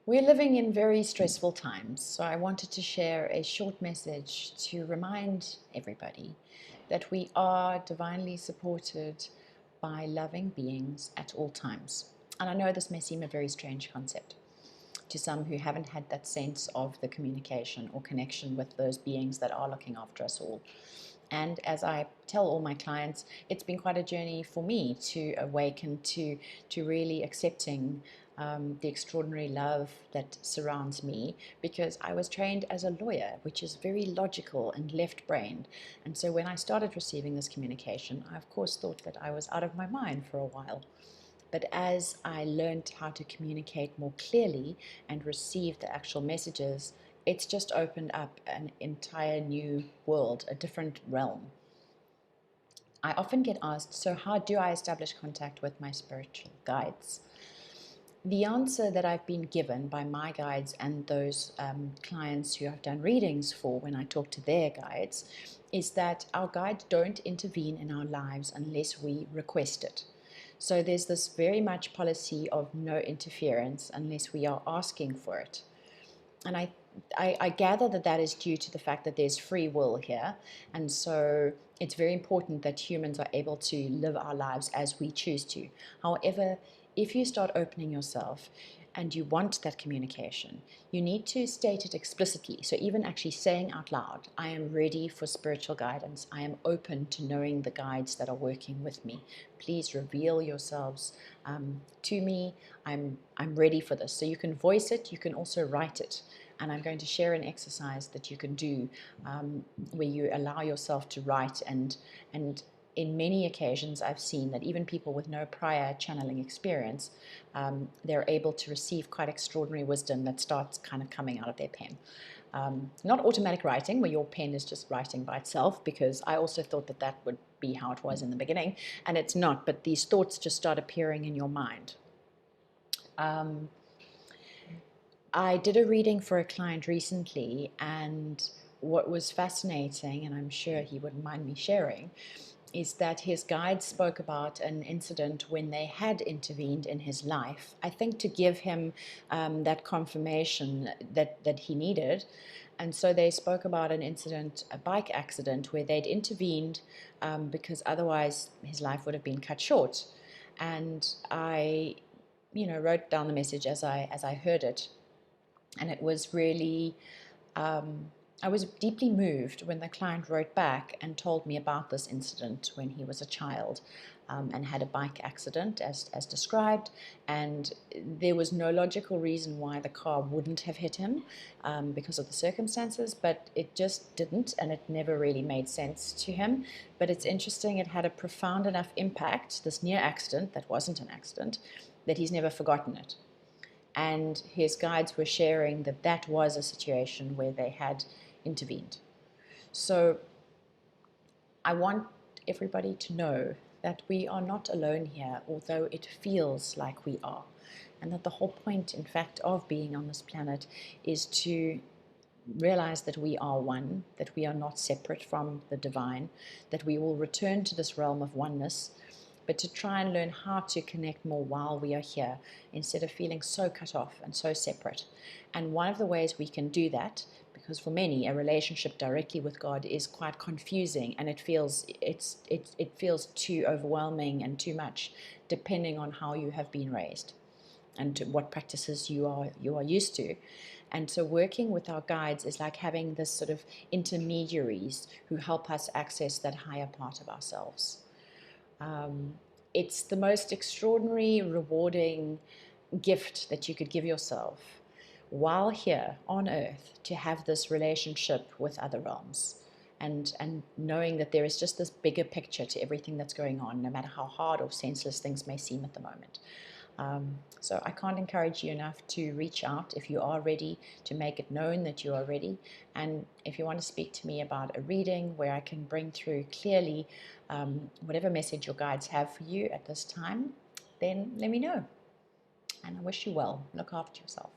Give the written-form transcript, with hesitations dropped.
We're living in very stressful times, so I wanted to share a short message to remind everybody that we are divinely supported by loving beings at all times. And I know this may seem a very strange concept to some who haven't had that sense of the communication or connection with those beings that are looking after us all. And as I tell all my clients, it's been quite a journey for me to awaken to really accepting the extraordinary love that surrounds me, because I was trained as a lawyer, which is very logical and left-brained. And so when I started receiving this communication, I of course thought that I was out of my mind for a while. But as I learned how to communicate more clearly and receive the actual messages, it's just opened up an entire new world, a different realm. I often get asked, so how do I establish contact with my spiritual guides? The answer that I've been given by my guides and those clients who I've done readings for when I talk to their guides is that our guides don't intervene in our lives unless we request it. So there's this very much policy of no interference unless we are asking for it. And I gather that that is due to the fact that there's free will here. And so it's very important that humans are able to live our lives as we choose to. However, if you start opening yourself and you want that communication, you need to state it explicitly. So even actually saying out loud, I am ready for spiritual guidance. I am open to knowing the guides that are working with me. Please reveal yourselves to me. I'm ready for this. So you can voice it, you can also write it. And I'm going to share an exercise that you can do where you allow yourself to write. And in many occasions, I've seen that even people with no prior channeling experience, they're able to receive quite extraordinary wisdom that starts kind of coming out of their pen. Not automatic writing, where your pen is just writing by itself, because I also thought that that would be how it was in the beginning, and it's not, but these thoughts just start appearing in your mind. I did a reading for a client recently, and what was fascinating, and I'm sure he wouldn't mind me sharing, is that his guide spoke about an incident when they had intervened in his life, I think to give him that confirmation that he needed. And so they spoke about an incident, a bike accident, where they'd intervened because otherwise his life would have been cut short. And I, wrote down the message as I heard it. And it was really, I was deeply moved when the client wrote back and told me about this incident when he was a child and had a bike accident as described. And there was no logical reason why the car wouldn't have hit him because of the circumstances, but it just didn't, and it never really made sense to him. But it's interesting, it had a profound enough impact, this near accident that wasn't an accident, that he's never forgotten it. And his guides were sharing that that was a situation where they had intervened. So I want everybody to know that we are not alone here, although it feels like we are. And that the whole point, in fact, of being on this planet is to realize that we are one, that we are not separate from the divine, that we will return to this realm of oneness, but to try and learn how to connect more while we are here, instead of feeling so cut off and so separate. And one of the ways we can do that, because for many a relationship directly with God is quite confusing, and it feels too overwhelming and too much, depending on how you have been raised and what practices you are used to. And so working with our guides is like having this sort of intermediaries who help us access that higher part of ourselves. It's the most extraordinary, rewarding gift that you could give yourself while here on earth, to have this relationship with other realms, and knowing that there is just this bigger picture to everything that's going on, no matter how hard or senseless things may seem at the moment. So I can't encourage you enough to reach out if you are ready, to make it known that you are ready. And if you want to speak to me about a reading where I can bring through clearly whatever message your guides have for you at this time, then let me know. And I wish you well. Look after yourself.